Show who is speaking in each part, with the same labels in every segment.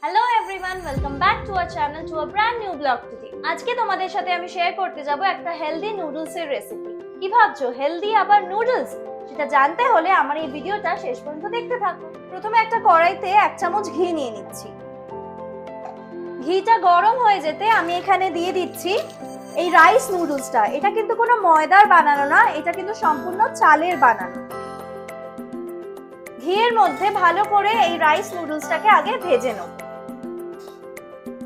Speaker 1: Hello everyone, welcome back to our channel to a brand new blog today. আজকে তোমাদের সাথে আমি share করতে যাব একটা হেলদি নুডলস এর রেসিপি। কি ভাবছো, হেলদি আবার নুডলস? সেটা জানতে হলে আমার এই ভিডিওটা শেষ পর্যন্ত দেখতে থাকো। প্রথমে একটা কড়াইতে 1 চামচ ঘি নিয়ে নিচ্ছি। ঘিটা গরম হয়ে যেতে আমি এখানে দিয়ে দিচ্ছি এই রাইস নুডলসটা। এটা কিন্তু কোনো ময়দার বানানো না, এটা কিন্তু সম্পূর্ণ চালের বানানো। ঘিয়ের মধ্যে ভালো করে এই রাইস নুডলসটাকে আগে ভেজে নেব।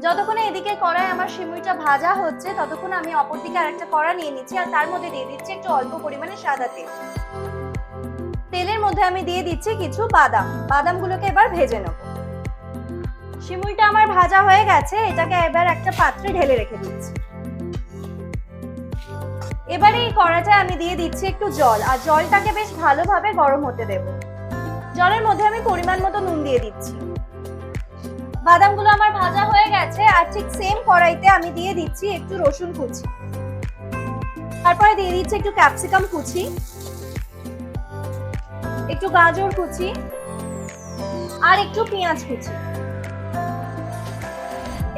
Speaker 1: যতক্ষণে এদিকে কড়াই আমার সিমুইটা ভাজা হচ্ছে ততক্ষণ আমি অপরদিকে আরেকটা কড়া নিয়ে নিচ্ছি আর তার মধ্যে দিয়ে দিচ্ছি একটু অল্প পরিমাণে সাদা তেল। তেলের মধ্যে আমি দিয়ে দিচ্ছি কিছু বাদাম। বাদামগুলোকে এবার ভেজে নেব। সিমুইটা আমার ভাজা হয়ে গেছে, এটাকে এবার একটা পাত্রে ঢেলে রেখে দিচ্ছি। এবারে এই কড়াটায় আমি দিয়ে দিচ্ছি একটু জল আর জলটাকে বেশ ভালোভাবে গরম হতে দেব। জলের মধ্যে আমি পরিমাণ মতো নুন দিয়ে দিচ্ছি। বাদামগুলো আমার ভাজা হয়ে গেছে আর ঠিক সেম কড়াইতে আমি দিয়ে দিচ্ছি একটু রসুন কুচি, তারপরে দিয়ে দিচ্ছি একটু ক্যাপসিকাম কুচি, একটু গাজর কুচি আর একটু পেঁয়াজ কুচি।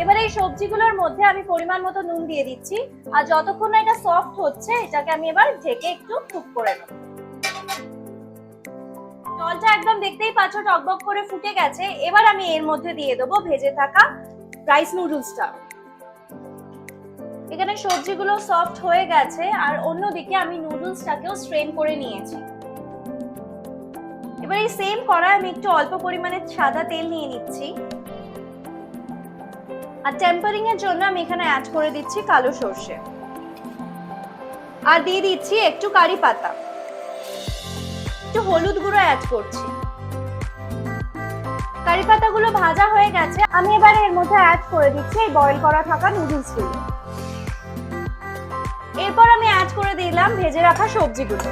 Speaker 1: এবারে এই সবজিগুলোর মধ্যে আমি পরিমাণ মতো নুন দিয়ে দিচ্ছি আর যতক্ষণ না এটা সফট হচ্ছে এটাকে আমি এবার ঢেকে একটু কুক করে নেব। জলটা একদম দেখতেই পাচ্ছ টকবক করে ফুটে গেছে। এবার আমি এর মধ্যে দিয়ে দেবো ভেজে থাকা রাইস নুডলসটা। এখানে সবজিগুলো সফট হয়ে গেছে আর অন্যদিকে আমি নুডলসটাকেও স্ট্রেন করে নিয়েছি। এবার এই সেম কড়াই আমি একটু অল্প পরিমাণে সাদা তেল নিয়ে নিচ্ছি আর টেম্পারিং এর জন্য আমি এখানে অ্যাড করে দিচ্ছি কালো সরষে আর দিয়ে দিচ্ছি একটু কারি পাতা, একটু হলুদ গুঁড়ো অ্যাড করছি। কারি পাতাগুলো ভাজা হয়ে গেছে, আমি এবারে এর মধ্যে অ্যাড করে দিচ্ছি এই বয়েল করা থাকা নুডলসগুলো। এরপর আমি অ্যাড করে দিলাম ভেজে রাখা সবজিগুলো।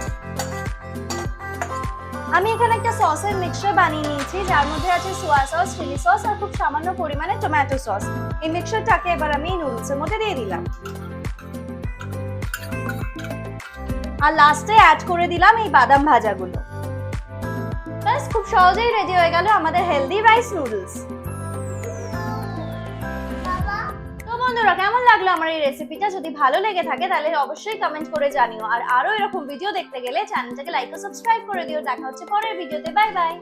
Speaker 1: আমি এখানে একটা সসের মিক্সচার বানিয়ে নিয়েছি যার মধ্যে আছে সোয়া সস, চিলি সস আর খুব সামান্য পরিমাণে টমেটো সস। এই মিক্সচারটাকে এবার আমি নুডলসের মধ্যে দিয়ে দিলাম আর লাস্টে অ্যাড করে দিলাম এই বাদাম ভাজাগুলো। ব্যাস, খুব সহজেই রেডি হয়ে গেল আমাদের হেলদি রাইস নুডলস। তো বন্ধুরা, কেমন লাগলো আমার এই রেসিপিটা? যদি ভালো লেগে থাকে তাহলে অবশ্যই কমেন্ট করে জানিও আর আরো এরকম ভিডিও দেখতে গেলে চ্যানেলটাকে লাইক ও সাবস্ক্রাইব করে দিও। দেখা হচ্ছে পরের ভিডিওতে। Bye bye.